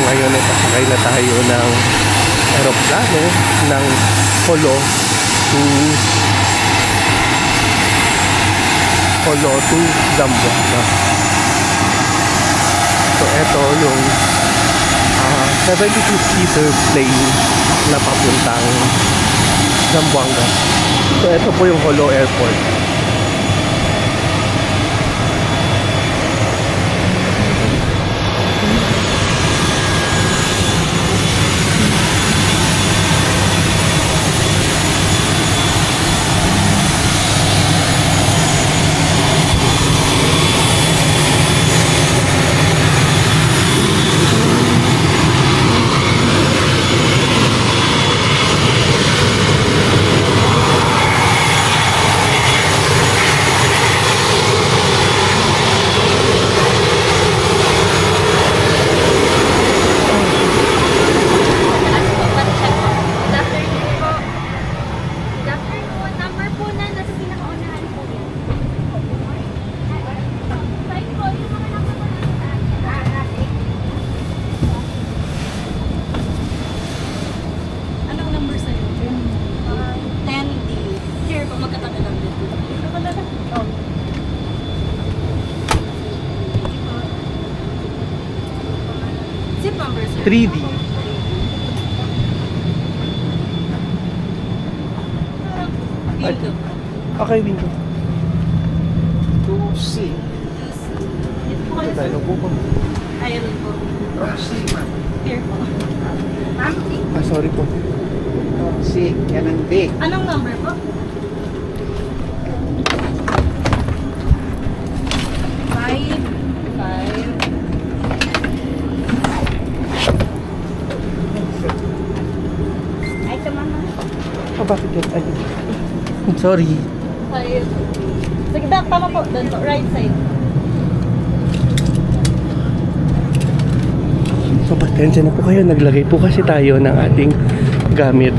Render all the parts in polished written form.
ngayon ay pasakay na tayo ng aeroplano ng Jolo to Zamboanga. So ito yung 72-seater plane na papuntang Zamboanga. So ito po yung Jolo Airport. Zip number, sir. 3D. Window. Okay, window. 2C. Ito tayo po po. Ayun po. C, ma'am. Here po. Ma'am, Sorry po. C, yan ang D. anong number po? 5. Ay, tumama. Bakit yun? Ay. Sorry. 5. Sige, tama po. Doon po. Right side. So, pasensya na po kayo. Naglagay po kasi tayo ng ating gamit.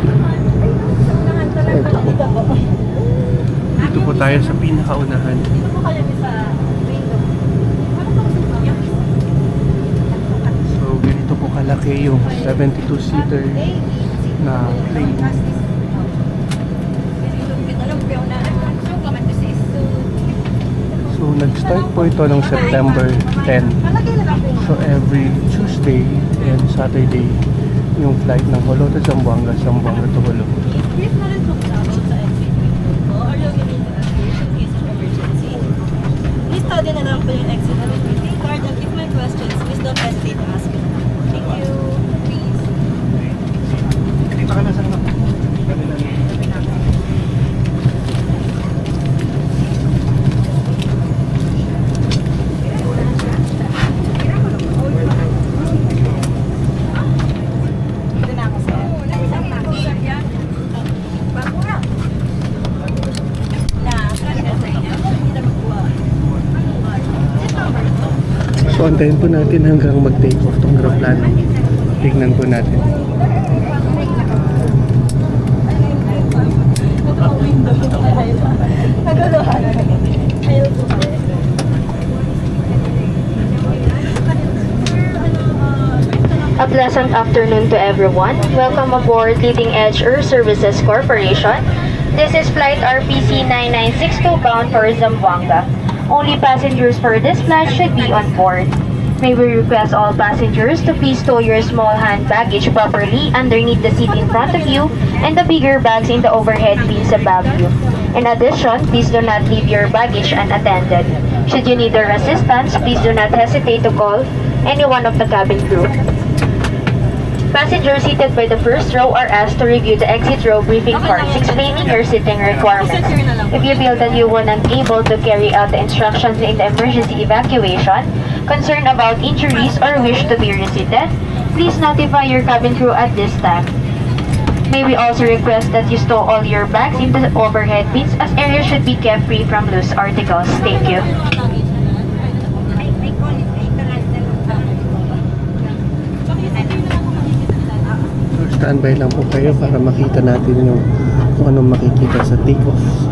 Dito po tayo sa pinakaunahan. Dito po kayo sa window. So, ganito po kalaki yung 72-seater na plane. So, nag-start po ito noong September 10. So, every Tuesday and Saturday, yung flight ng Jolo to Zamboanga, Zamboanga to Jolo. Please na rin po sa exit window po or yung in case of emergency. Please study na lang po yung exit na rin card and if may questions, please don't hesitate to ask me. Thank you. Please. Dito ka na sa mga. Dito na ako, sir. So, antayin po natin hanggang mag-take off tong aeroplano. Tignan po natin. A pleasant afternoon to everyone. Welcome aboard Leading Edge Air Services Corporation. This is flight RPC 9962 bound for Zamboanga. Only passengers for this flight should be on board. May we request all passengers to please stow your small hand baggage properly underneath the seat in front of you and the bigger bags in the overhead bins above you. In addition, please do not leave your baggage unattended. Should you need our assistance, please do not hesitate to call any one of the cabin crew. Passengers seated by the first row are asked to review the exit row briefing cards explaining your seating requirements. If you feel that you were unable to carry out the instructions in the emergency evacuation, concerned about injuries, or wish to be reseated, please notify your cabin crew at this time. May we also request that you stow all your bags in the overhead bins as areas should be kept free from loose articles. Thank you. So, standby lang po kayo para makita natin yung kung anong makikita sa take-off.